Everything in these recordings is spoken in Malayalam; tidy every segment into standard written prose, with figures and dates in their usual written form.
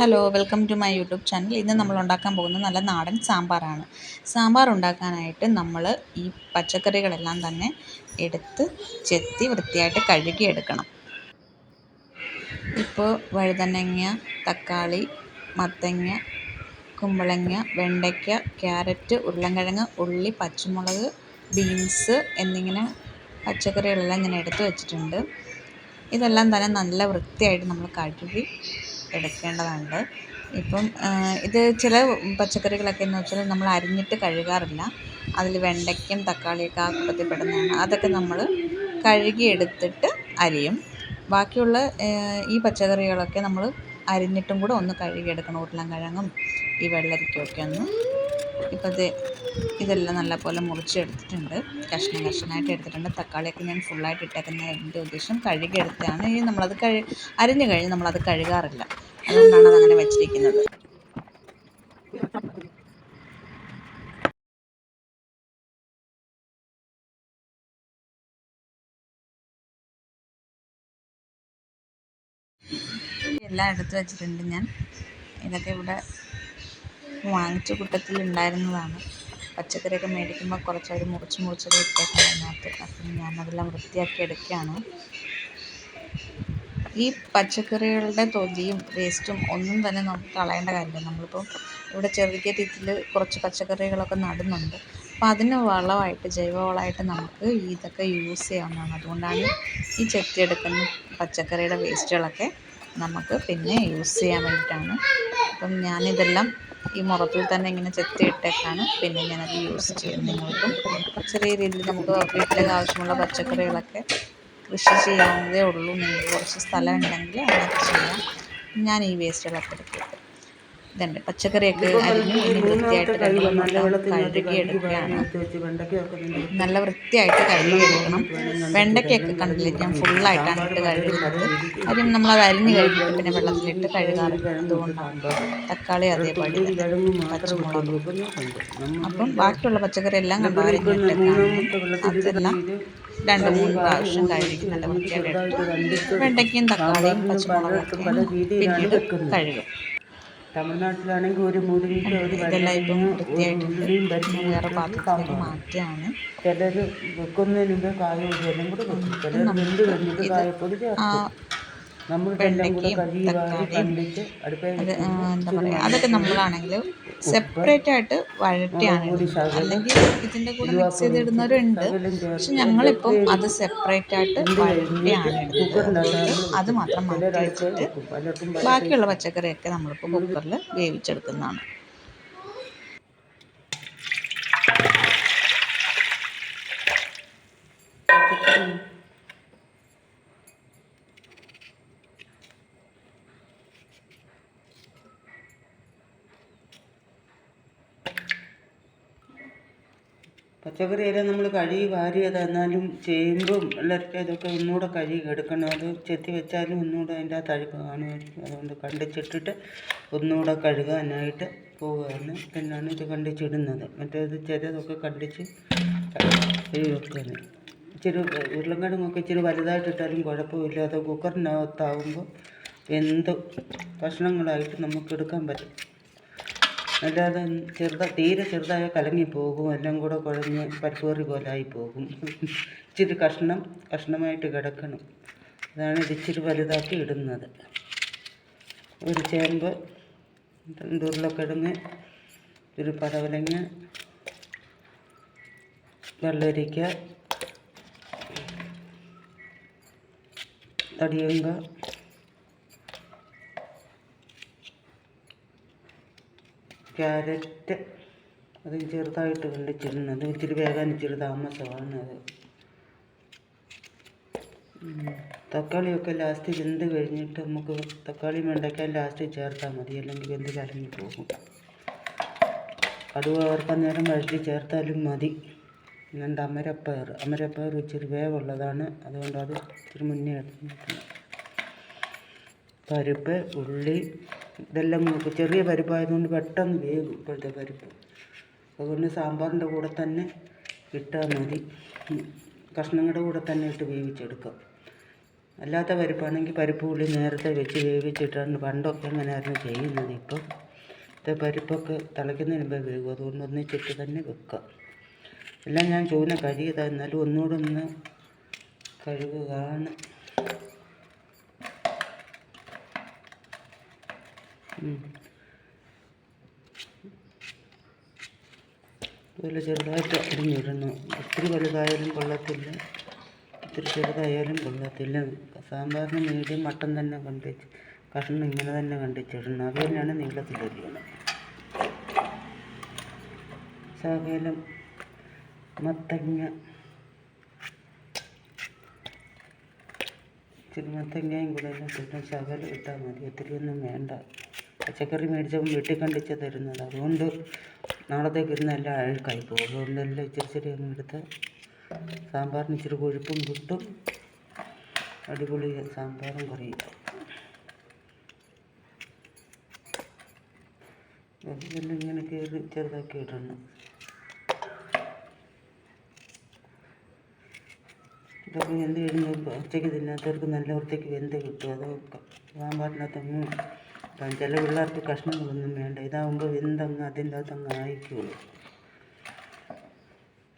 Hello, welcome to my YouTube channel. ഇന്ന് നമ്മൾ ഉണ്ടാക്കാൻ പോകുന്നത് നല്ല നാടൻ സാമ്പാറാണ്. സാമ്പാർ ഉണ്ടാക്കാനായിട്ട് നമ്മൾ ഈ പച്ചക്കറികളെല്ലാം തന്നെ എടുത്ത് ചെത്തി വൃത്തിയായിട്ട് കഴുകിയെടുക്കണം. ഇപ്പോൾ വഴുതനങ്ങ, തക്കാളി, മത്തങ്ങ, കുമ്പളങ്ങ, വെണ്ടയ്ക്ക, ക്യാരറ്റ്, ഉരുളൻകിഴങ്ങ്, ഉള്ളി, പച്ചമുളക്, ബീൻസ് എന്നിങ്ങനെ പച്ചക്കറികളെല്ലാം ഞാൻ എടുത്ത് വെച്ചിട്ടുണ്ട്. ഇതെല്ലാം തന്നെ നല്ല വൃത്തിയായിട്ട് നമ്മൾ കഴുകി എടുക്കേണ്ടതുണ്ട്. ഇപ്പം ഇത് ചില പച്ചക്കറികളൊക്കെ എന്ന് വെച്ചാൽ നമ്മൾ അരിഞ്ഞിട്ട് കഴുകാറില്ല. അതിൽ വെണ്ടയ്ക്കയും തക്കാളിയൊക്കെ ആ കൂട്ടത്തിൽ പെടുന്നതാണ്. അതൊക്കെ നമ്മൾ കഴുകിയെടുത്തിട്ട് അരിയും. ബാക്കിയുള്ള ഈ പച്ചക്കറികളൊക്കെ നമ്മൾ അരിഞ്ഞിട്ടും കൂടെ ഒന്ന് കഴുകിയെടുക്കണം. ഉരുളൻകിഴങ്ങും ഈ വെള്ളരിക്കയൊക്കെ ഒന്ന്. ഇപ്പോൾ ഇതെല്ലാം നല്ലപോലെ മുറിച്ചെടുത്തിട്ടുണ്ട്, കഷ്ണമായിട്ട് എടുത്തിട്ടുണ്ട്. തക്കാളിയൊക്കെ ഞാൻ ഫുള്ളായിട്ട് ഇട്ടേക്കുന്നതിൻ്റെ ഉദ്ദേശം കഴുകിയെടുത്തതാണ്. ഇനി നമ്മളത് അരിഞ്ഞു കഴിഞ്ഞ് നമ്മളത് കഴുകാറില്ല, അതുകൊണ്ടാണ് അതങ്ങനെ വെച്ചിരിക്കുന്നത്. എല്ലാം എടുത്ത് വെച്ചിട്ടുണ്ട് ഞാൻ. ഇതൊക്കെ ഇവിടെ വാങ്ങിച്ച കൂട്ടത്തിൽ ഉണ്ടായിരുന്നതാണ്. പച്ചക്കറിയൊക്കെ മേടിക്കുമ്പോൾ കുറച്ചവർ മുറിച്ചൊക്കെ ഇട്ടേക്കണം അതിനകത്ത്. അപ്പം ഞാനതെല്ലാം വൃത്തിയാക്കി എടുക്കുകയാണ്. ഈ പച്ചക്കറികളുടെ തൊലിയും വേസ്റ്റും ഒന്നും തന്നെ നമുക്ക് കളയേണ്ട കാര്യമില്ല. നമ്മളിപ്പോൾ ഇവിടെ ചെറിയ രീതിയിൽ കുറച്ച് പച്ചക്കറികളൊക്കെ നടുന്നുണ്ട്. അപ്പോൾ അതിന് വളമായിട്ട്, ജൈവവളമായിട്ട് നമുക്ക് ഇതൊക്കെ യൂസ് ചെയ്യാവുന്നതാണ്. അതുകൊണ്ടാണ് ഈ ചെത്തിയെടുക്കുന്ന പച്ചക്കറിയുടെ വേസ്റ്റുകളൊക്കെ നമുക്ക് പിന്നെ യൂസ് ചെയ്യാൻ വേണ്ടിയിട്ടാണ്. അപ്പം ഞാനിതെല്ലാം ഈ മുറത്തിൽ തന്നെ ഇങ്ങനെ ചെത്തിയിട്ടേക്കാണ് പിന്നെ ഞാനത് യൂസ് ചെയ്യും. നിങ്ങൾക്കും ചെറിയ രീതിയിൽ നമുക്ക് വീട്ടിലേക്ക് ആവശ്യമുള്ള പച്ചക്കറികളൊക്കെ കൃഷി ചെയ്യാവുന്നതേ ഉള്ളൂ. നിങ്ങൾക്ക് കുറച്ച് സ്ഥലം ഉണ്ടെങ്കിൽ അതിനകത്ത് ചെയ്യാം. ഞാൻ ഈ വേസ്റ്റുകളൊക്കെ എടുത്തിട്ട് ഇതുണ്ട്. പച്ചക്കറിയൊക്കെ അരിഞ്ഞ് ഇനി വൃത്തിയായിട്ട് കഴുകിയെടുക്കുകയാണ്. നല്ല വൃത്തിയായിട്ട് കഴുകിയെടുക്കണം. വെണ്ടയ്ക്കൊക്കെ കണ്ടില്ലേ, ഞാൻ ഫുള്ളായിട്ടാണ് ഇട്ട് കഴുകുന്നത്. കാര്യം നമ്മളത് അരിഞ്ഞ് കഴിഞ്ഞിട്ട് പിന്നെ വെള്ളത്തിലിട്ട് കഴുകാറില്ല, അതുകൊണ്ടാണ്. തക്കാളി അതേപടി, പച്ചമുളക്. അപ്പം ബാക്കിയുള്ള പച്ചക്കറി എല്ലാം കണ്ടു അരിഞ്ഞിട്ടേക്കാണ്. അതെല്ലാം 2-3 പ്രാവശ്യം കഴുകി നല്ല വൃത്തിയായിട്ട് എടുത്ത് വെണ്ടയ്ക്കയും തക്കാളിയും പച്ചമുളകൊക്കെ പിന്നീട് കഴുകും. തമിഴ്നാട്ടിലാണെങ്കിൽ ഒരു മുരിങ്ങയ്ക്ക് ഒരു ഇതെല്ലാം ഇപ്പം വൃത്തിയായിട്ട് വേറെ പാത്രത്തിലേക്ക് മാറ്റുകയാണ്. ചിലർ വെക്കുന്നതിന് മുമ്പേ കായപ്പൊടി എല്ലാം കൂടെ വെക്കും. ചിലർ വെന്ത് കഴിഞ്ഞിട്ട് കായപ്പൊടി ചേർക്കും. വെണ്ടയ്ക്കയും തക്കാളിയും എന്താ പറയുക, അതൊക്കെ നമ്മളാണെങ്കിൽ സെപ്പറേറ്റ് ആയിട്ട് വഴറ്റിയാണ് ഇടുന്നത്. അല്ലെങ്കിൽ ഇതിൻ്റെ കൂടെ മിക്സ് ചെയ്തിടുന്നവരുണ്ട്. പക്ഷെ ഞങ്ങളിപ്പം അത് സെപ്പറേറ്റ് ആയിട്ട് വഴറ്റിയാണ് ഇടുന്നത്. അത് മാത്രം മാറ്റി വെച്ചിട്ട് ബാക്കിയുള്ള പച്ചക്കറിയൊക്കെ നമ്മളിപ്പോൾ കുക്കറിൽ വേവിച്ചെടുക്കുന്നതാണ്. പച്ചക്കറിയെല്ലാം നമ്മൾ കഴുകി വാരിയത്, എന്നാലും ചേമ്പും വെള്ളരിക്ക ഇതൊക്കെ ഒന്നുകൂടെ കഴുകി എടുക്കണം. അത് ചെത്തി വെച്ചാലും ഒന്നുകൂടെ അതിൻ്റെ ആ തഴുക്ക് കാണുമായിരിക്കും. അതുകൊണ്ട് കണ്ടിച്ചിട്ടിട്ട് ഒന്നുകൂടെ കഴുകാനായിട്ട് പോവുകയാണ്. പിന്നാണ് ഇത് കണ്ടിച്ചിടുന്നത്. മറ്റേത് ചിലതൊക്കെ കണ്ടിച്ച് വെക്കുന്നത്. ഇച്ചിരി ഉരുളൻകിഴങ്ങൊക്കെ ഇച്ചിരി വലുതായിട്ടിട്ടാലും കുഴപ്പമില്ല. അത് കുക്കറിനകത്താവുമ്പോൾ എന്ത് കഷ്ണങ്ങളായിട്ട് നമുക്ക് എടുക്കാൻ പറ്റും. അല്ലാതെ തീരെ ചെറുതായ കലങ്ങിപ്പോകും. എല്ലാം കൂടെ കുഴഞ്ഞ് പരിപ്പുകറി പോലായി പോകും. ഇച്ചിരി കഷ്ണമായിട്ട് കിടക്കണം. അതാണ് ഇത് ഇച്ചിരി വലുതാക്കി ഇടുന്നത്. ഒരു ചേമ്പ്, 2 ഉരുളക്കിഴങ്ങ്, ഒരു പടവലങ്ങ, വെള്ളരിക്ക, തടിയങ്ക, ക്യാരറ്റ്, അതും ചെറുതായിട്ട് കണ്ടിച്ചിടുന്നത്. ഇച്ചിരി വേഗം ഇച്ചിരി താമസമാണ് അത്. തക്കാളിയൊക്കെ ലാസ്റ്റ് വെന്ത് കഴിഞ്ഞിട്ട് നമുക്ക് തക്കാളി വെണ്ടയ്ക്കാൻ ലാസ്റ്റ് ചേർത്താൽ മതി, അല്ലെങ്കിൽ വെന്ത് കലങ്ങി പോകും. കടുക് വറുക്കാൻ നേരം വഴറ്റി ചേർത്താലും മതി. രണ്ട് അമരപ്പയർ ഇച്ചിരി വേവുള്ളതാണ്, അതുകൊണ്ട് അത് ഇച്ചിരി മുന്നേ എടുത്തിട്ടുണ്ട്. പരിപ്പ്, ഉള്ളി ഇതെല്ലാം നമുക്ക് ചെറിയ പരിപ്പായതുകൊണ്ട് പെട്ടെന്ന് വേകും ഇപ്പോഴത്തെ പരിപ്പ്. അതുകൊണ്ട് സാമ്പാറിൻ്റെ കൂടെ തന്നെ ഇട്ടാൽ മതി. കഷ്ണങ്ങളുടെ കൂടെ തന്നെ ഇട്ട് വേവിച്ചെടുക്കാം. അല്ലാത്ത പരിപ്പാണെങ്കിൽ പരിപ്പ് പുളി നേരത്തെ വെച്ച് വേവിച്ചിട്ടാണ് പണ്ടൊക്കെ അങ്ങനെയായിരുന്നു ചെയ്യുന്നത്. ഇപ്പം പരിപ്പൊക്കെ തിളയ്ക്കുന്നതിന് മുമ്പേ വേവും, അതുകൊണ്ട് ഒന്നിച്ചിട്ട് തന്നെ വെക്കാം. എല്ലാം ഞാൻ ചൂന കഴുകിയതാണ്, എന്നാലും ഒന്നുകൂടെ ഒന്ന് കഴുകുകയാണ്. അതുപോലെ ചെറുതായിട്ട് അരിഞ്ഞിടണം. ഒത്തിരി വലുതായാലും കൊള്ളത്തില്ല, ഒത്തിരി ചെറുതായാലും കൊള്ളത്തില്ല. സാമ്പാറിന് മീഡിയം മട്ടൻ തന്നെ കണ്ടിച്ച് കഷ്ണം ഇങ്ങനെ തന്നെ കണ്ടിച്ചിടണം. അത് തന്നെയാണ് നീളത്തിലരിയണം. ശകലം മത്തങ്ങ, ഇച്ചിരി മത്തങ്ങയും കൂടെ ഇട്ടിട്ട് ശകലം ഇട്ടാൽ മതി, ഒത്തിരിയൊന്നും വേണ്ട. പച്ചക്കറി മേടിച്ചപ്പോൾ വീട്ടിൽ കണ്ടിച്ച് തരുന്നത്, അതുകൊണ്ട് നാളത്തേക്ക് ഇരുന്ന് എല്ലാം അഴുക്കായി പോകും. അതുകൊണ്ടെല്ലാം ഇച്ചിരി അങ്ങ് എടുത്ത് സാമ്പാറിന് ഇച്ചിരി കൊഴുപ്പും കിട്ടും. അടിപൊളി സാമ്പാറും കറിയും. ഇതെല്ലാം ഇങ്ങനെ കയറി ചെറുതാക്കി ഇടണം. ഇതൊക്കെ വെന്ത് കഴിഞ്ഞാൽ ഉച്ചയ്ക്ക് തിന്നാത്തവർക്ക് നല്ല വൃത്തിക്ക് വെന്ത് കിട്ടും. അതൊക്കെ സാമ്പാറിനകത്തൊന്നും ചില പിള്ളേർക്ക് കഷ്ണങ്ങളൊന്നും വേണ്ട. ഇതാകുമ്പോൾ വെന്തങ്ങ് അതിൻ്റെ അകത്തങ്ങ് ആയിക്കോളും.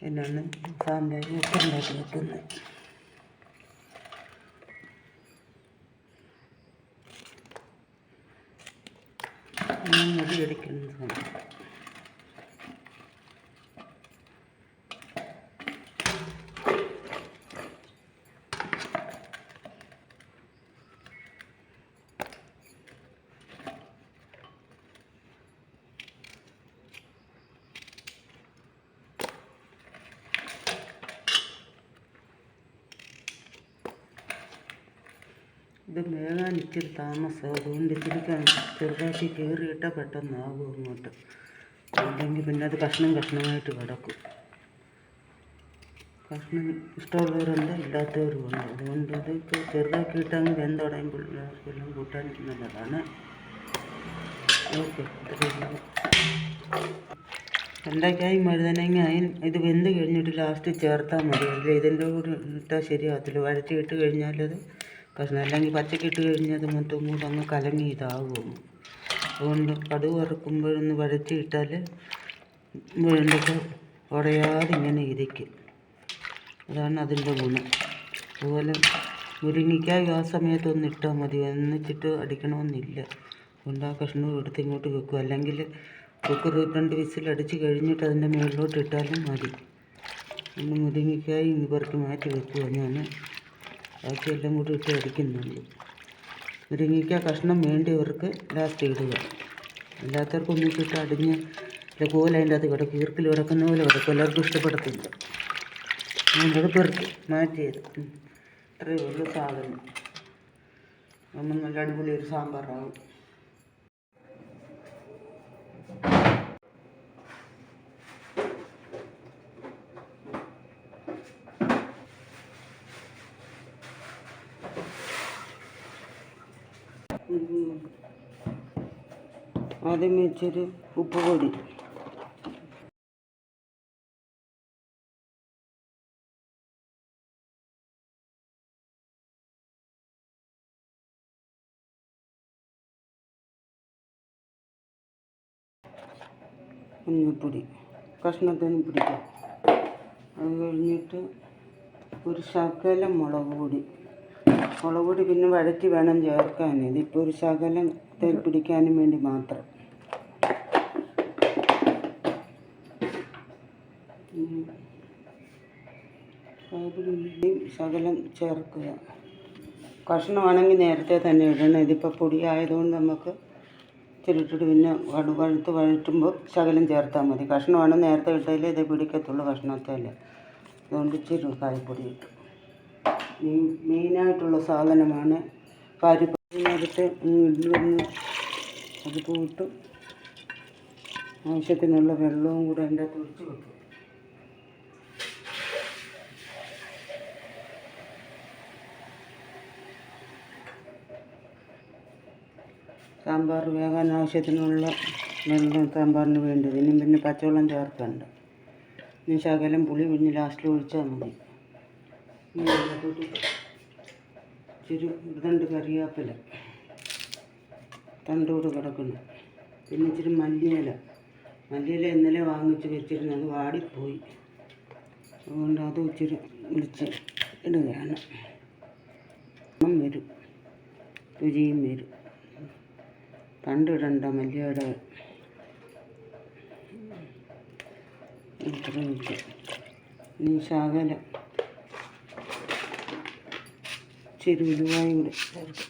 എന്നാണ് സാമ്പാർ ഉപ്പുണ്ടാക്കി വെക്കുന്നത്. മുടിയടിക്കുന്ന സാമ്പാർ. ഇത് വേകാൻ ഇച്ചിരി താമസം, അതുകൊണ്ട് ഇച്ചിരി ചെറുതാക്കി കീറിയിട്ടാൽ പെട്ടെന്നാകും അങ്ങോട്ട്. അല്ലെങ്കിൽ പിന്നെ അത് കഷ്ണമായിട്ട് കിടക്കും. കഷ്ണം ഇഷ്ടമുള്ളവരുണ്ട്, ഇല്ലാത്തവരുമുണ്ട്. അതുകൊണ്ട് അത് ചെറുതാക്കിയിട്ടങ്ങ് വെന്തുടയുമ്പോൾ എല്ലാം കൂട്ടാൻ നല്ലതാണ്. ഓക്കെ, വെണ്ടയ്ക്കായും വഴുതനങ്ങയും ഇത് വെന്ത് കഴിഞ്ഞിട്ട് ലാസ്റ്റ് ചേർത്താൽ മതി. അല്ലെങ്കിൽ ഇതിൻ്റെ കൂടെ ഇട്ടാൽ ശരിയാകത്തില്ല. വഴറ്റിയിട്ട് കഴിഞ്ഞാലത് കഷ്ണം, അല്ലെങ്കിൽ പച്ചക്കിട്ട് കഴിഞ്ഞാൽ അത് മൊത്തം കൂടെ അങ്ങ് കലങ്ങി ഇതാകും. അതുകൊണ്ട് കടുക് വറുക്കുമ്പോഴൊന്ന് വഴറ്റിയിട്ടാൽ വെണ്ടയ്ക്ക ഉടയാതെ ഇങ്ങനെ ഇരിക്കും. അതാണ് അതിൻ്റെ ഗുണം. അതുപോലെ മുരിങ്ങയ്ക്കായി ആ സമയത്തൊന്ന് ഇട്ടാൽ മതി, ഒന്നിച്ചിട്ട് അടിക്കണമെന്നില്ല. അതുകൊണ്ട് ആ കഷ്ണം എടുത്ത് ഇങ്ങോട്ട് വെക്കും. അല്ലെങ്കിൽ കുക്കർ 2 വിസിലടിച്ച് കഴിഞ്ഞിട്ട് അതിൻ്റെ മുകളിലോട്ട് ഇട്ടാലും മതി. ഒന്ന് മുരിങ്ങയ്ക്കായി ഇവർക്ക് മാറ്റി വെക്കുക. ഞാൻ ബാക്കിയെല്ലാം കൂടി ഇട്ട് അടിക്കുന്നുള്ളൂ. മുരിങ്ങയ്ക്ക കഷ്ണം വേണ്ടിയവർക്ക് ലാസ്റ്റ് ഇടുക, അല്ലാത്തവർക്ക് ഒന്നിച്ചിട്ട് അടിഞ്ഞ് കോല അതിൻ്റെ അകത്ത് കിടക്കും, ഈർക്കിൽ കിടക്കുന്ന പോലെ കിടക്കും. എല്ലാവർക്കും ഇഷ്ടപ്പെടത്തില്ല. അതുകൊണ്ട് പെറുക്കി മാറ്റിയത്. ഇത്രയേ ഉള്ളൂ സാധനം. നമ്മൾ നല്ല അടിപൊളി ഒരു സാമ്പാറാകും. ആദ്യം വെച്ചൊരു ഉപ്പ് പൊടി, മഞ്ഞൾപ്പൊടി കഷ്ണത്തിന് പിടിക്കാം. അത് കഴിഞ്ഞിട്ട് ഒരു ശകലം മുളക് പൊടി പിന്നെ വഴറ്റി വേണം ചേർക്കാൻ. ഇതിപ്പോൾ ഒരു ശകലം പിടിക്കാനും വേണ്ടി മാത്രം. ശകലം ചേർക്കുക. കഷ്ണമാണെങ്കിൽ നേരത്തെ തന്നെ ഇടണം. ഇതിപ്പോൾ പൊടി ആയതുകൊണ്ട് നമുക്ക് ഇച്ചിരിട്ടിട്ട് പിന്നെ വഴറ്റുമ്പോൾ ശകലം ചേർത്താൽ മതി. കഷ്ണമാണ് നേരത്തെ ഇട്ടാലേ ഇത് പിടിക്കത്തുള്ളൂ കഷ്ണത്തേൽ. അതുകൊണ്ട് ഇച്ചിരി കായപ്പൊടി ഇട്ടു. മെയിനായിട്ടുള്ള സാധനമാണ് പരിപ്പ്. അതിനകത്ത് ഇടുന്ന അത് പോയിട്ട് ആവശ്യത്തിനുള്ള വെള്ളവും കൂടെ അതിൻ്റെ അകത്ത് ഒഴിച്ച് വെക്കും. സാമ്പാർ വേകാൻ ആവശ്യത്തിനുള്ള വെള്ളം സാമ്പാറിന് വേണ്ടത്. ഇനി പിന്നെ പച്ചവെള്ളം ചേർക്കണ്ട. ഇനി ശകലം പുളി പിഴിഞ്ഞ് ലാസ്റ്റിൽ ഒഴിച്ചാൽ മതി. ഇച്ചിരി ഇതുണ്ട് കറിവേപ്പില തണ്ടോട് കിടക്കുന്നു. പിന്നെ ഇച്ചിരി മല്ലിയില ഇന്നലെ വാങ്ങിച്ച് വെച്ചിരുന്നു, അത് വാടിപ്പോയി. അതുകൊണ്ട് അത് ഇച്ചിരി വിളിച്ച് ഇടുകയാണ്. വരും, രുചിയും വരും. തണ്ടിടണ്ട മല്ലിയുടെ ഇത്ര വെച്ച് ഇനി ശകല ഇച്ചിരി ഉലുവായും കൂടെ ചേർക്കും.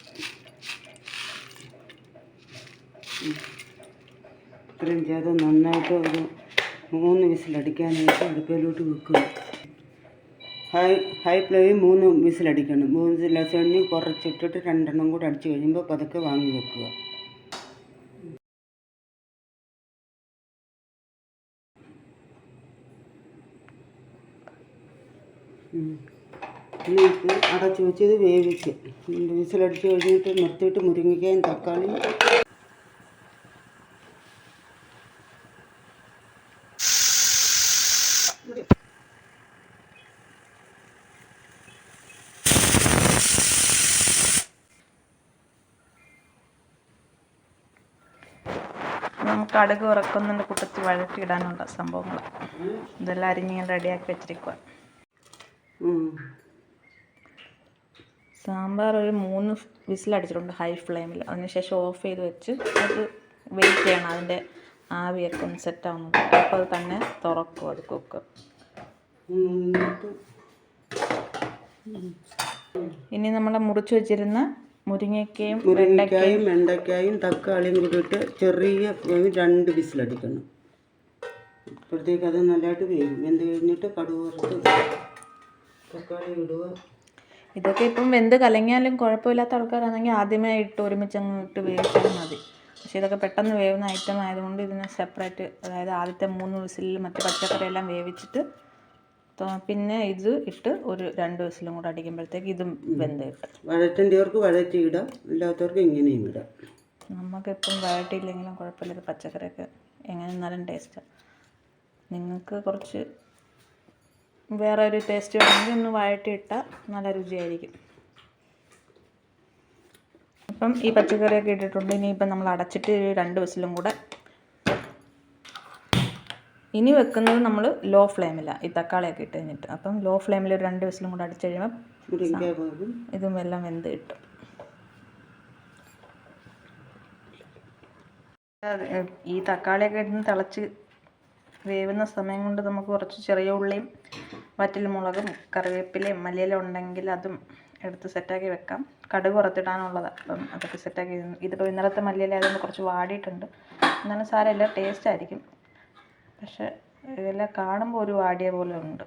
ഇത്രയും ചെയ്ത് നന്നായിട്ട് ഒരു 3 വിസിലടിക്കാനായിട്ട് അടുപ്പിലോട്ട് വെക്കുക. ഹൈ ഫ്ലെയിമിൽ 3 വിസിലടിക്കണം. 3 വിസിലടിച്ച് കുറച്ചിട്ടിട്ട് 2 എണ്ണം കൂടെ അടിച്ച് കഴിയുമ്പോൾ പതുക്കെ വാങ്ങി വെക്കുക. എന്നിട്ട് അടച്ച് വെച്ച് ഇത് വേവിച്ച് വിസിലടിച്ച് കഴിഞ്ഞിട്ട് നിർത്തിയിട്ട് മുരിങ്ങയ്ക്കായും തക്കാളി നമുക്ക് കടുക് ഉറക്കുന്നതിൻ്റെ കൂട്ടത്തിൽ വഴറ്റിയിടാനുള്ള സംഭവങ്ങൾ ഇതെല്ലാം അരിഞ്ഞ് റെഡിയാക്കി വെച്ചിരിക്കുക. സാമ്പാർ ഒരു 3 വിസിലടിച്ചിട്ടുണ്ട് ഹൈ ഫ്ലെയിമിൽ. അതിനുശേഷം ഓഫ് ചെയ്ത് വെച്ച് അത് വെയിറ്റ് ചെയ്യണം, അതിൻ്റെ ആവിയൊക്കെ ഒന്ന് സെറ്റാവുന്നത്. അപ്പോൾ അത് തന്നെ തുറക്കും അത് കുക്കർ. ഇനി നമ്മൾ മുറിച്ച് വെച്ചിരുന്ന മുരിങ്ങയ്ക്കായും വെണ്ടയ്ക്കായും തക്കാളിയും കൂടി ഇട്ട് ചെറിയ 2 വിസിലടിക്കണം. അപ്പോഴത്തേക്ക് അത് നല്ലതായിട്ട് വേവും. വെന്ത് കഴിഞ്ഞിട്ട് കടുക് വറുത്ത് തക്കാളി ഇടുക. ഇതൊക്കെ ഇപ്പം വെന്ത് കലങ്ങിയാലും കുഴപ്പമില്ലാത്ത ആൾക്കാരാണെങ്കിൽ ആദ്യമേ ഇട്ട് ഒരുമിച്ച് അങ്ങ് ഇട്ട് വേവിച്ചാലും മതി. പക്ഷേ ഇതൊക്കെ പെട്ടെന്ന് വേവുന്ന ഐറ്റം ആയതുകൊണ്ട് ഇതിനെ സെപ്പറേറ്റ്, അതായത് ആദ്യത്തെ 3 വിസിലിൽ മറ്റ് പച്ചക്കറിയെല്ലാം വേവിച്ചിട്ട് പിന്നെ ഇത് ഇട്ട് ഒരു 2 വിസിലും കൂടെ അടിക്കുമ്പോഴത്തേക്ക് ഇതും വെന്ത് കിട്ടും. വഴറ്റേണ്ടവർക്ക് വഴറ്റി ഇടാം, ഇല്ലാത്തവർക്ക് ഇങ്ങനെയും ഇടാം. നമുക്കിപ്പം വഴറ്റിയില്ലെങ്കിലും കുഴപ്പമില്ല, ഇത് പച്ചക്കറിയൊക്കെ എങ്ങനെ എന്നാലും ടേസ്റ്റാണ്. നിങ്ങൾക്ക് കുറച്ച് വേറെ ഒരു ടേസ്റ്റ് വേണമെങ്കിൽ ഒന്ന് വഴറ്റിയിട്ടാൽ നല്ല രുചിയായിരിക്കും. അപ്പം ഈ പച്ചക്കറിയൊക്കെ ഇട്ടിട്ടുണ്ട്. ഇനിയിപ്പം നമ്മൾ അടച്ചിട്ട് 2 വിസിലും കൂടെ. ഇനി വെക്കുന്നത് നമ്മൾ ലോ ഫ്ലെയിമിലാണ്, ഈ തക്കാളിയൊക്കെ ഇട്ട് കഴിഞ്ഞിട്ട്. അപ്പം ലോ ഫ്ലെയിമിൽ ഒരു 2 വിസിലും കൂടെ അടിച്ച് കഴിയുമ്പം ഇതും എല്ലാം വെന്ത് കിട്ടും. ഈ തക്കാളിയൊക്കെ ഇട്ട് തിളച്ച് വേവുന്ന സമയം കൊണ്ട് നമുക്ക് കുറച്ച് ചെറിയ ഉള്ളിയും വറ്റൽമുളകും കറിവേപ്പിലയും മല്ലിയില ഉണ്ടെങ്കിൽ അതും എടുത്ത് സെറ്റാക്കി വെക്കാം. കടുക് വറുത്തിടാനുള്ളതാണ്, അപ്പം അതൊക്കെ സെറ്റാക്കി. ഇതിപ്പോൾ ഇന്നലത്തെ മല്ലിയില ആയതുകൊണ്ട് കുറച്ച് വാടിയിട്ടുണ്ട്, എന്നാലും സാരമില്ല, ടേസ്റ്റ് ആയിരിക്കും. പക്ഷേ ഇതെല്ലാം കാണുമ്പോൾ ഒരു വാടിയ പോലെ ഉണ്ട്.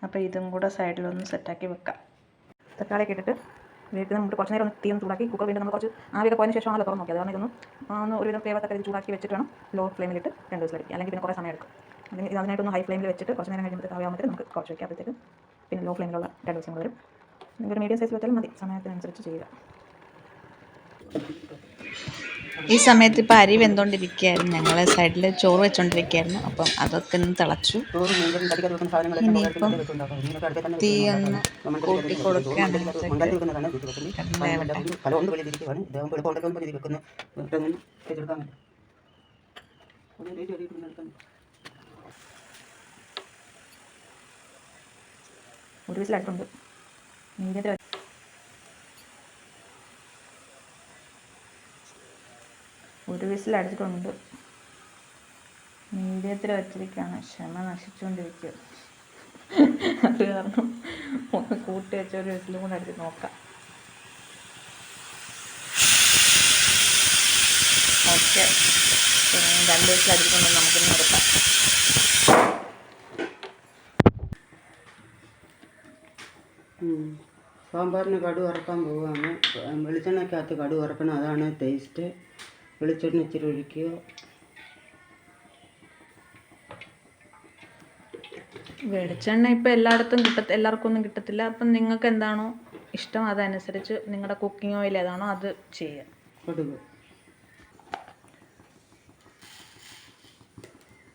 അപ്പോൾ ഇതും കൂടെ സൈഡിലൊന്ന് സെറ്റാക്കി വെക്കാം. തക്കാളിയൊക്കെ ഇട്ടിട്ട് വീട്ടിൽ നമുക്ക് കുറച്ച് നേരം ഒന്ന് തീ ഒന്ന് ചൂടാക്കി കുക്കർ വീണ്ടും നമ്മൾ കുറച്ച് ആവിയൊക്കെ പോയതിന് ശേഷമാണല്ലോ തുറന്ന് നോക്കിയത്. കാരണം ഇതൊന്ന് ഒരുവിധം വേവത്തൊക്കെ ചൂടാക്കി വെച്ചിട്ട് വേണം ലോ ഫ്ലെയിമിലിട്ട് 2 വിസിലടിക്കുക, അല്ലെങ്കിൽ പിന്നെ കുറേ സമയം എടുക്കും. അല്ലെങ്കിൽ ഇത് അതിനായിട്ടൊന്ന് ഹൈ ഫ്ലെയിമിൽ വെച്ചിട്ട് കുറച്ച് നേരം കഴിയുമ്പോൾ ആവുമ്പോഴത്തേക്ക് നമുക്ക് കുറച്ച് വയ്ക്കാം. അപ്പോഴത്തേക്ക് പിന്നെ ലോ ഫ്ലെയിമിലുള്ള 2 വിസിലും വരും. ഒരു മീഡിയം സൈസ് വെച്ചാലും മതി, സമയത്തിനനുസരിച്ച് ചെയ്യുക. ഈ സമയത്ത് ഇപ്പോൾ അരി വെന്തുകൊണ്ടിരിക്കുകയായിരുന്നു, ഞങ്ങൾ സൈഡിൽ ചോറ് വെച്ചുകൊണ്ടിരിക്കുകയായിരുന്നു. അപ്പം അതൊക്കെ ഒന്ന് തിളച്ചു. ഇനിയിപ്പം തീ ഒന്ന് കൂട്ടി കൊടുക്കുകയാണ്. ഒരു വിസിലടുത്തുണ്ട്, മീഡിയത്തിൽ ഒരു വിസിലടിച്ചിട്ടുണ്ട്. മീഡിയത്തിൽ വെച്ചിരിക്കുകയാണ്, ക്ഷമ നശിച്ചുകൊണ്ടിരിക്കുക. അത് കാരണം ഒന്ന് കൂട്ടി വെച്ച ഒരു വിസിലും കൂടെ അടിച്ച് നോക്കാം. ഓക്കെ, 2 വിസിലടിച്ചിട്ടുണ്ടെങ്കിൽ നമുക്കിന്ന് നിർത്താം. സാമ്പാറിന് കടുക് വറുക്കാൻ പോവുകയാണ്. വെളിച്ചെണ്ണയ്ക്കകത്ത് കടുക് വറുക്കണം, അതാണ് ടേസ്റ്റ്. വെളിച്ചെണ്ണ ഇച്ചിരി ഒഴിക്കുക. വെളിച്ചെണ്ണ ഇപ്പോൾ എല്ലായിടത്തും എല്ലാവർക്കും ഒന്നും കിട്ടത്തില്ല. അപ്പം നിങ്ങൾക്ക് എന്താണോ ഇഷ്ടം അതനുസരിച്ച് നിങ്ങളുടെ കുക്കിംഗ് ഓയിൽ ഏതാണോ അത് ചെയ്യുക. കടുക്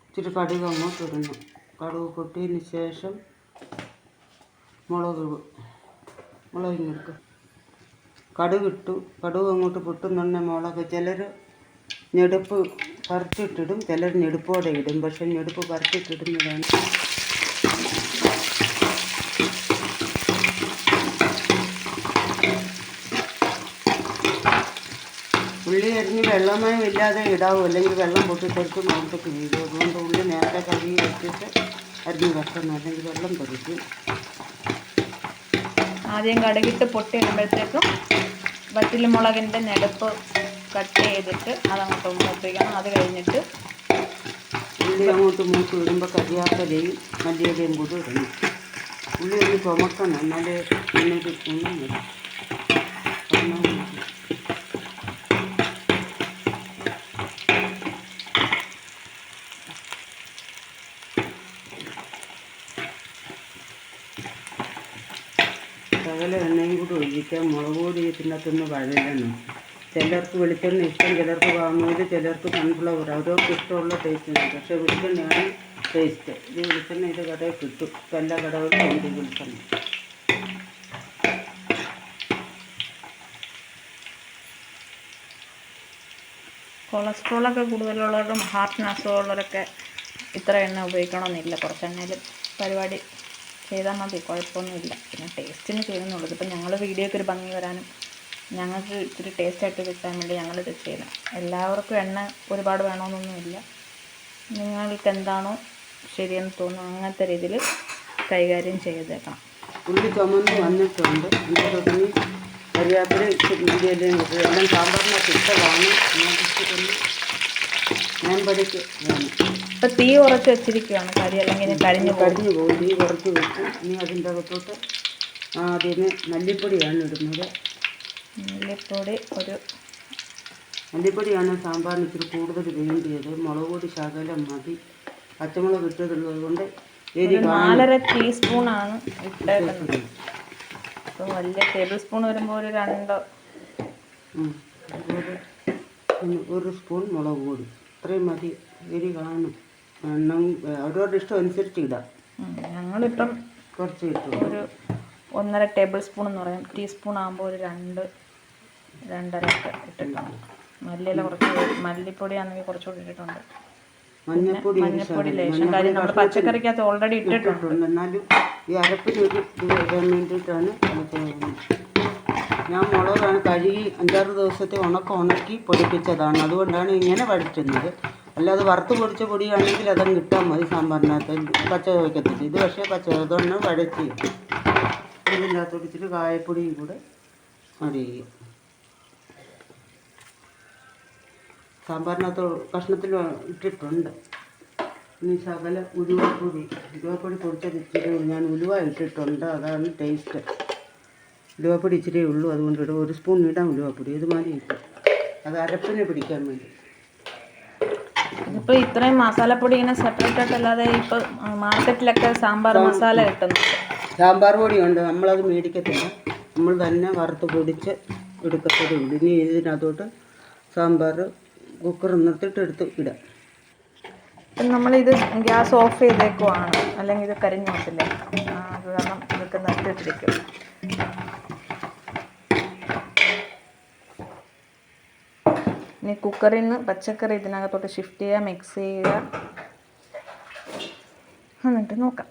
ഇച്ചിരി കടുക് അങ്ങോട്ട് ഇടണം. കടുക് പൊട്ടിയതിന് ശേഷം മുളക് മുളക് ഇങ്ങോട്ട് കടുകിട്ടു. കടുക് അങ്ങോട്ട് പൊട്ടുന്നുണ്ടെ മുളക് ചിലർ ഞെടുപ്പ് പറിച്ചിട്ടിടും, ചിലർ ഞെടുപ്പോടെ ഇടും. പക്ഷെ ഞെടുപ്പ് പറിച്ചിട്ടിടുന്നതാണ്. ഉള്ളി അരിഞ്ഞ് വെള്ളമയം ഇല്ലാതെ ഇടാവൂ, അല്ലെങ്കിൽ വെള്ളം പൊട്ടിത്തെറിച്ചും മുഖത്തേക്ക് വീഴും. അതുകൊണ്ട് ഉള്ളി നേരത്തെ കഴുകി വെച്ചിട്ട് അരിഞ്ഞ് വെക്കണം, അല്ലെങ്കിൽ വെള്ളം തെറിക്കും. ആദ്യം കടുകിട്ട് പൊട്ടി ഇടുമ്പോഴത്തേക്കും വറ്റൽമുളകിൻ്റെ നെടുപ്പ് കട്ട് ചെയ്തിട്ട് അതങ്ങോട്ട് മൂപ്പിക്കണം. അത് കഴിഞ്ഞിട്ട് ഉള്ളി അങ്ങോട്ട് മൂത്ത് വിടുമ്പോൾ കരിയാപ്പലയും മല്ലിയിലയും കൂടി ഇടണം. ഉള്ളി ഒന്ന് ചുമക്കണം, എന്നാലേ പിന്നീട് ഒന്നും വരും. ശകല എണ്ണയും കൂടി ഒഴിക്കാൻ. മുളക് പൊടി ഇതിനകത്തൊന്ന് വഴലണം. ചിലർക്ക് വെളിച്ചെണ്ണ ഇഷ്ടം, ചിലർക്ക് പാമോയിൽ, ചിലർക്ക് സൺഫ്ലവർ. അവരവർക്ക് ഇഷ്ടമുള്ള ടേസ്റ്റ് ഉണ്ട്. പക്ഷേ വെളിച്ചെണ്ണയാണ് ടേസ്റ്റ്. ഇത് വെളിച്ചെണ്ണ ഇത് കടയിൽ കിട്ടും, എല്ലാ കടകളിലും ഉണ്ട് വെളിച്ചെണ്ണ. കൊളസ്ട്രോളൊക്കെ കൂടുതലുള്ളവരും ഹാർട്ടിന് അസുഖമുള്ളവരൊക്കെ ഇത്ര എണ്ണ ഉപയോഗിക്കണമെന്നില്ല. കുറച്ച് എണ്ണയിൽ പരിപാടി ചെയ്താൽ മതി, കുഴപ്പമൊന്നുമില്ല. പിന്നെ ടേസ്റ്റിന് ചെയ്യുന്നുള്ളൂ. ഇതിപ്പോൾ ഞങ്ങൾ വീഡിയോയ്ക്ക് ഒരു ഭംഗി വരാനും ഞങ്ങൾക്ക് ഇത്തിരി ടേസ്റ്റായിട്ട് കിട്ടാൻ വേണ്ടി ഞങ്ങളിത് ചെയ്യണം. എല്ലാവർക്കും എണ്ണ ഒരുപാട് വേണമെന്നൊന്നുമില്ല. നിങ്ങൾക്ക് എന്താണോ ശരിയെന്ന് തോന്നുന്നു അങ്ങനത്തെ രീതിയിൽ കൈകാര്യം ചെയ്തേക്കണം. ഉള്ളി ചുമന്ന് വന്നിട്ടുണ്ട്. ഇതിൽ കരിയാപ്പില മല്ലിയിലയും കിട്ടും. എല്ലാം സാമ്പാറിനകത്ത് ഇട്ടതാണ്. ഞാൻ പഠിക്ക് വേണം. ഇപ്പം തീ കുറച്ച് വെച്ചിരിക്കുകയാണ്. കരി അല്ലെങ്കിൽ കരിഞ്ഞു പോകും. തീ കുറച്ച് വെച്ചു. ഇനി അതിൻ്റെ അകത്തോട്ട് ആദ്യമേ മല്ലിപ്പൊടിയാണ് ഇടുന്നത്. മല്ലിപ്പൊടിയാണ് സാമ്പാറിന് ഇച്ചിരി കൂടുതൽ വേണ്ടിയത്. മുളക് പൊടി ശകലം മതി. പച്ചമുളക് ഇട്ടതുള്ളത് കൊണ്ട് 4.5 ടീസ്പൂണാണ് ഇട്ടേക്കുന്നത്. അപ്പോൾ വലിയ ടേബിൾ സ്പൂൺ വരുമ്പോൾ ഒരു 2 ഒരു സ്പൂൺ മുളക് പൊടി ഇത്രയും മതി. എരി കാണും. എണ്ണം അവരവരുടെ ഇഷ്ടം അനുസരിച്ച് ഇടാം. ഞങ്ങളിപ്പം കുറച്ച് ഇട്ടു. ഒരു 1.5 ടേബിൾ സ്പൂൺ എന്ന് പറയും. ടീസ്പൂൺ ആകുമ്പോൾ ഒരു 2-2.5 ഒക്കെ ഇട്ടിട്ടുണ്ട്. മല്ലിയില കുറച്ച്, മല്ലിപ്പൊടി ആണെങ്കിൽ കുറച്ചുകൂടി ഇട്ടിട്ടുണ്ട്. മഞ്ഞപ്പൊടി ലേശം. കാര്യം നമ്മൾ പച്ചക്കറിക്കകത്ത് ഓൾറെഡി ഇട്ടിട്ടുണ്ട്. എന്നാലും ഈ അരപ്പിന് ഒരു ഇത് വരാൻ വേണ്ടിയിട്ടാണ് ചെയ്യുന്നത്. ഞാൻ മുളകാണ് കഴുകി 5-6 ദിവസത്തെ ഉണക്കി പൊടിപ്പിച്ചതാണ്. അതുകൊണ്ടാണ് ഇങ്ങനെ വഴറ്റുന്നത്. അല്ലാതെ വറുത്ത് പൊടിച്ച പൊടിയാണെങ്കിൽ അതങ്ങ് ഇട്ടാൽ മതി സാമ്പാറിനകത്ത്, പച്ച വയ്ക്കത്തില്ല. ഇത് പക്ഷേ പച്ച, അതുകൊണ്ട് വഴറ്റി. ഇതിൻ്റെ അകത്തോട്ട് ഇച്ചിരി കായപ്പൊടിയും കൂടെ ആഡ് ചെയ്യും. സാമ്പാറിനകത്ത് കഷ്ണത്തിൽ ഇട്ടിട്ടുണ്ട്. ഇനി ശകല ഉലുവപ്പൊടി പൊടിച്ചത് ഇച്ചിരി ഞാൻ ഉലുവ ഇട്ടിട്ടുണ്ട്. അതാണ് ടേസ്റ്റ്. ഉലുവപ്പൊടി ഇച്ചിരിയേ ഉള്ളൂ, അതുകൊണ്ട് ഇടും. 1 സ്പൂൺ ഇടാം ഉലുവപ്പൊടി. ഇത് മതി ഇട്ട്. അത് അരപ്പിന് പിടിക്കാൻ വേണ്ടി. ഇപ്പോൾ ഇത്രയും മസാലപ്പൊടി ഇങ്ങനെ സെപ്പറേറ്റ് ആയിട്ടല്ലാതെ ഇപ്പോൾ മാർക്കറ്റിലൊക്കെ സാമ്പാർ മസാല കിട്ടുന്നു. സാമ്പാർ പൊടിയുണ്ട്, നമ്മളത് മേടിക്കത്തില്ല. നമ്മൾ തന്നെ വറുത്ത് പൊടിച്ച് എടുക്കത്തതേ ഉള്ളൂ. ഇനി ഇതിനകത്തോട്ട് സാമ്പാർ കുക്കർ നിർത്തിയിട്ട് എടുത്ത് ഇടാം. ഇപ്പം നമ്മളിത് ഗ്യാസ് ഓഫ് ചെയ്തേക്കുവാണ്, അല്ലെങ്കിൽ ഇത് കരിഞ്ഞു പോകത്തില്ല. അത് കാരണം ഇതൊക്കെ നിർത്തിയിട്ടിരിക്കും. ഇനി കുക്കറിൽ നിന്ന് പച്ചക്കറി ഇതിനകത്തോട്ട് ഷിഫ്റ്റ് ചെയ്യുക, മിക്സ് ചെയ്യുക, എന്നിട്ട് നോക്കാം.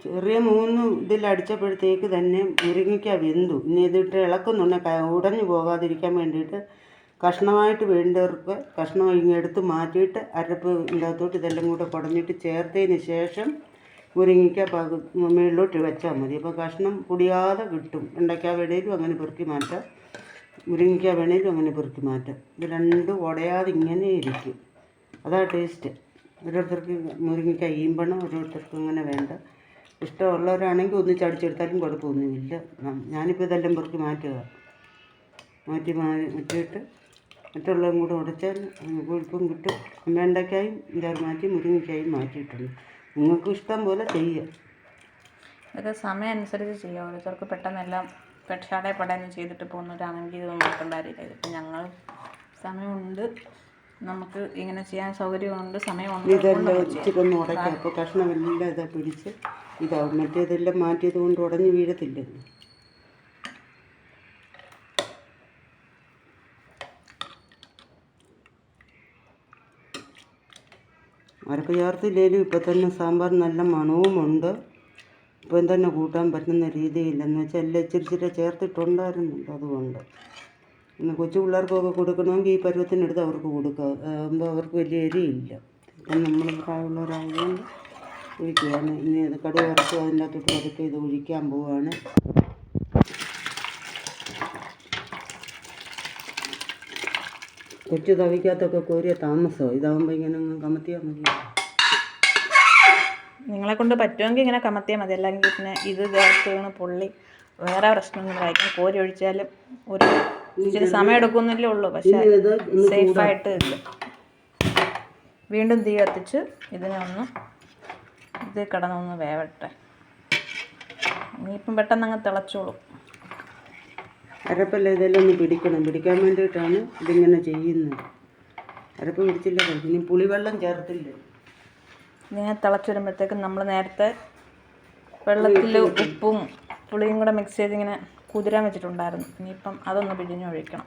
ചെറിയ 3 ഇതിലടിച്ചപ്പോഴത്തേക്ക് തന്നെ മുരിങ്ങയ്ക്ക വെന്തു. ഇനി ഇതിട്ട് ഇളക്കുന്നുണ്ട്, ഉടഞ്ഞു പോകാതിരിക്കാൻ വേണ്ടിയിട്ട്. കഷ്ണമായിട്ട് വേണ്ടവർക്ക് കഷ്ണം ഇങ്ങെടുത്ത് മാറ്റിയിട്ട് അരപ്പ് ഇതിനകത്തോട്ട് ഇതെല്ലാം കൂടെ കുടഞ്ഞിട്ട് ചേർത്തതിന് ശേഷം മുരിങ്ങയ്ക്ക മുകളിലോട്ട് വെച്ചാൽ മതി. അപ്പോൾ കഷ്ണം പൊടിയാതെ കിട്ടും. വെണ്ടയ്ക്ക വേണേലും അങ്ങനെ പെറുക്കി മാറ്റാം, മുരിങ്ങയ്ക്ക വേണേലും അങ്ങനെ പെറുക്കി മാറ്റാം. ഇത് രണ്ടും ഉടയാതെ ഇങ്ങനെ ഇരിക്കും. അതാണ് ടേസ്റ്റ്. ഓരോരുത്തർക്ക് മുരിങ്ങയ്ക്ക ഈമ്പണം, ഓരോരുത്തർക്കും അങ്ങനെ വേണ്ട. ഇഷ്ടമുള്ളവരാണെങ്കിൽ ഒന്ന് ചടിച്ചെടുത്താലും കുഴപ്പമൊന്നുമില്ല. ഞാനിപ്പോൾ ഇതെല്ലാം പെറുക്കി മാറ്റിയിട്ട് മറ്റുള്ളതും കൂടെ ഉടച്ചാൽ എളുപ്പം കിട്ടും. വെണ്ടയ്ക്കായും ഇതായി മാറ്റി മുരിങ്ങയ്ക്കായും മാറ്റിയിട്ടുണ്ട്. നിങ്ങൾക്ക് ഇഷ്ടം പോലെ ചെയ്യാം. ഇത് സമയം അനുസരിച്ച് ചെയ്യാം. ഓരോരുത്തർക്ക് പെട്ടെന്നെല്ലാം ഷടേ പടേന്ന് ചെയ്തിട്ട് പോകുന്നവരാണെങ്കിൽ ഇതൊന്നും നോക്കേണ്ട കാര്യമില്ല. ഇതിപ്പോൾ ഞങ്ങൾ സമയമുണ്ട്, നമുക്ക് ഇങ്ങനെ ചെയ്യാൻ സൗകര്യമുണ്ട്, സമയമുണ്ട്. ഇതെല്ലാം ഇച്ചിരി ഒന്ന് ഉടയ്ക്കാം. അപ്പോൾ കഷ്ണമെല്ലാം ഇതാ പിടിച്ച് ഇതാവും. മറ്റേതെല്ലാം മാറ്റിയത് കൊണ്ട് ഉടഞ്ഞ് വീഴത്തില്ലല്ലോ. അരപ്പ് ചേർത്തില്ലേലും ഇപ്പം തന്നെ സാമ്പാർ നല്ല മണവുമുണ്ട്. ഇപ്പം തന്നെ കൂട്ടാൻ പറ്റുന്ന രീതിയില്ലെന്ന് വെച്ചാൽ എല്ലാം ഇച്ചിരി ചേർത്തിട്ടുണ്ടായിരുന്നുണ്ട്. അതുകൊണ്ട് പിന്നെ കൊച്ചു പിള്ളേർക്കൊക്കെ കൊടുക്കണമെങ്കിൽ ഈ പരുവത്തിനെടുത്ത് അവർക്ക് കൊടുക്കുക. ആകുമ്പോൾ അവർക്ക് വലിയ എരിയില്ല. ഇപ്പം നമ്മൾ പ്രായമുള്ളവരായതുകൊണ്ട് ഒഴിക്കുകയാണ്. ഇനി അത് കടുക് വറുത്ത് അതിൻ്റെ അകത്തോട്ട് അതൊക്കെ ഇത് ഒഴിക്കാൻ പോവുകയാണ്. കൊച്ചു തവിക്കകത്തൊക്കെ കോരിയ താമസമാണ്. ഇതാകുമ്പോൾ ഇങ്ങനെ കമത്തിയാൽ മതി. നിങ്ങളെ കൊണ്ട് പറ്റുമെങ്കിൽ ഇങ്ങനെ കമത്തിയാൽ മതി. അല്ലെങ്കിൽ പിന്നെ ഇത് ഗ്യാസ് വീണ് പൊള്ളി വേറെ പ്രശ്നമൊന്നും കഴിക്കും. കോരി ഒഴിച്ചാലും ഒരു ഇച്ചിരി സമയം എടുക്കുന്നില്ലേ ഉള്ളൂ, പക്ഷേ സേഫായിട്ട് ഉണ്ട്. വീണ്ടും തീ കത്തിച്ച് ഇതിനെ ഒന്ന് ഇത് കിടന്നൊന്ന് വേവട്ടെ. ഇനിയിപ്പം പെട്ടെന്ന് അങ്ങ് തിളച്ചോളും. അരപ്പല്ല ഇതെല്ലാം ഒന്ന് പിടിക്കാൻ വേണ്ടിയിട്ടാണ് ഇതിങ്ങനെ ചെയ്യുന്നത്. അരപ്പ് പിടിച്ചില്ല, ഇനി പുളിവെള്ളം ചേർത്തില്ല. ഇങ്ങനെ തിളച്ച് വരുമ്പോഴത്തേക്കും നമ്മൾ നേരത്തെ വെള്ളത്തിൽ ഉപ്പും പുളിയും കൂടെ മിക്സ് ചെയ്ത് ഇങ്ങനെ കുതിരാൻ വെച്ചിട്ടുണ്ടായിരുന്നു. ഇനിയിപ്പം അതൊന്ന് പിഴിഞ്ഞൊഴിക്കണം.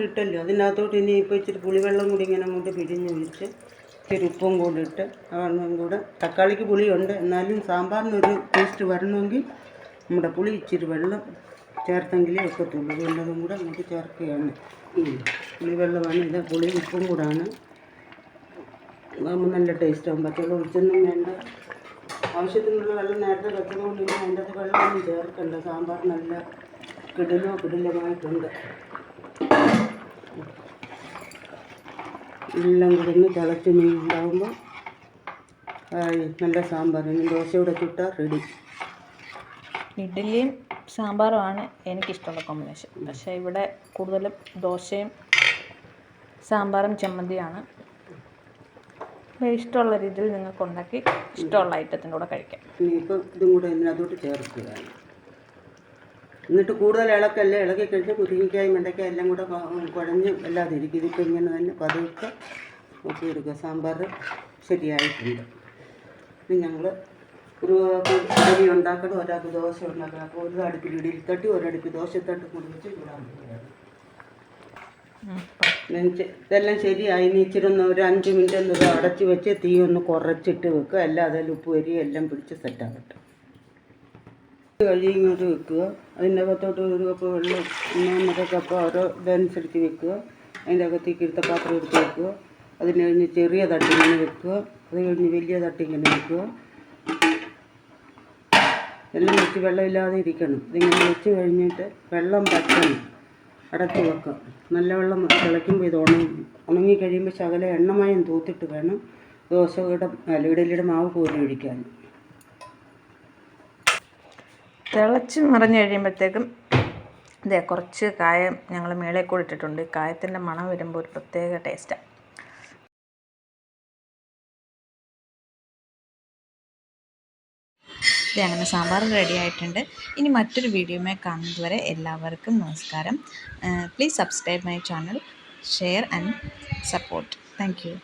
ഇട്ടല്ലോ അതിനകത്തോട്ട് ഇനി ഇപ്പോൾ ഇച്ചിരി പുളിവെള്ളം കൂടി ഇങ്ങനെ അങ്ങോട്ട് പിഴിഞ്ഞൊഴിച്ച് ഇച്ചിരി ഉപ്പും കൂടി ഇട്ട് അതും കൂടെ. തക്കാളിക്ക് പുളിയുണ്ട്, എന്നാലും സാമ്പാറിനൊരു ടേസ്റ്റ് വരണമെങ്കിൽ നമ്മുടെ പുളി ഇച്ചിരി വെള്ളം ചേർത്തെങ്കിലേ ഒക്കത്തുള്ളൂ. അതുകൊണ്ടതും കൂടെ നമുക്ക് ചേർക്കുകയാണ്. പുളിവെള്ളമാണ് ഇത്, പുളിയും ഉപ്പും കൂടാണ്. അതാകുമ്പോൾ നല്ല ടേസ്റ്റാകും. പച്ചവെള്ളം ഒഴിച്ചൊന്നും വേണ്ട. ആവശ്യത്തിനുള്ള വെള്ളം നേരത്തെ വെച്ചതുകൊണ്ട് ഇനി അതിൻ്റെ അകത്ത് വെള്ളമൊന്നും ചേർക്കണ്ട. സാമ്പാർ നല്ല കിടിലമായിട്ടുണ്ട്. എല്ലാം കൂടി ഒന്ന് തിളച്ച് ഉണ്ടാകുമ്പോൾ നല്ല സാമ്പാർ. ഇനി ദോശയുടെ ചുട്ടാൽ റെഡി. ഇഡ്ഡലിയും സാമ്പാറുമാണ് എനിക്കിഷ്ടമുള്ള കോമ്പിനേഷൻ. പക്ഷേ ഇവിടെ കൂടുതലും ദോശയും സാമ്പാറും ചമ്മന്തിയാണ്. ഇഷ്ടമുള്ള രീതിയിൽ നിങ്ങൾക്ക് ഉണ്ടാക്കി ഇഷ്ടമുള്ള ഐറ്റത്തിൻ്റെ കൂടെ കഴിക്കാം. ഇനിയിപ്പോൾ ഇതും കൂടെ ഇതിനകത്തോട്ട് ചേർക്കുകയാണ്. എന്നിട്ട് കൂടുതൽ ഇളക്കല്ലേ, ഇളക്കി കഴിഞ്ഞാൽ മുരിങ്ങയ്ക്കായും വെണ്ടയ്ക്കായും എല്ലാം കൂടെ കുഴഞ്ഞ് അല്ലാതെ ഇരിക്കും. ഇതിപ്പോൾ ഇങ്ങനെ തന്നെ പതുക്കെ നോക്കിയെടുക്കുക. സാമ്പാർ ശരിയായിട്ടുണ്ട്. ഇനി ഞങ്ങൾ ഒരു അരി ഉണ്ടാക്കണം, ഒരാൾക്ക് ദോശ ഉണ്ടാക്കണം. അപ്പോൾ ഒരു അടുപ്പിൽ ഇടിയിൽ തട്ടി ഒരടുപ്പിൽ ദോശത്തട്ട് കുടിച്ച് ചൂടാൻ പോവുകയാണ്. ഇതെല്ലാം ശരിയായി. ഇനി ഇച്ചിരി ഒന്ന് ഒരു 5 മിനിറ്റ് ഒന്ന് അടച്ച് വെച്ച് തീ ഒന്ന് കുറച്ചിട്ട് വെക്കുക. എല്ലാം അതിൽ ഉപ്പ് വരി എല്ലാം പിടിച്ച് സെറ്റാകട്ടെ. കഴുകി ഇങ്ങോട്ട് വെക്കുക. അതിൻ്റെ അകത്തോട്ട് ഒരു കപ്പ് വെള്ളം 1 കപ്പ് ഓരോ ഇതനുസരിച്ച് വെക്കുക. അതിൻ്റെ അകത്തേക്ക് എടുത്ത പാത്രം എടുത്ത് വെക്കുക. അതിന് കഴിഞ്ഞ് ചെറിയ തട്ടിങ്ങനെ വെക്കുക. അത് കഴിഞ്ഞ് വലിയ തട്ടിങ്ങനെ വെക്കുക. എല്ലാം വെച്ച് വെള്ളമില്ലാതെ ഇരിക്കണം. ഇതിങ്ങനെ വെച്ച് കഴിഞ്ഞിട്ട് വെള്ളം പറ്റണം, അടച്ച് വെക്കാം. നല്ല വെള്ളം തിളയ്ക്കുമ്പോൾ ഇത് ഉണങ്ങി കഴിയുമ്പോൾ ശകല എണ്ണമയം തൂത്തിട്ട് വേണം ഇഡലിയുടെ മാവ് കോരി ഒഴിക്കാൻ. തിളച്ച് നിറഞ്ഞ് കഴിയുമ്പോഴത്തേക്കും ഇതേ കുറച്ച് കായം ഞങ്ങൾ മേളെ കൂടി ഇട്ടിട്ടുണ്ട്. കായത്തിൻ്റെ മണം വരുമ്പോൾ ഒരു പ്രത്യേക ടേസ്റ്റാണ്. ഇത് അങ്ങനെ സാമ്പാർ റെഡി ആയിട്ടുണ്ട്. ഇനി മറ്റൊരു വീഡിയോയുമായി കാണുന്നത് വരെ എല്ലാവർക്കും നമസ്കാരം. Please subscribe my channel, share and support. Thank you.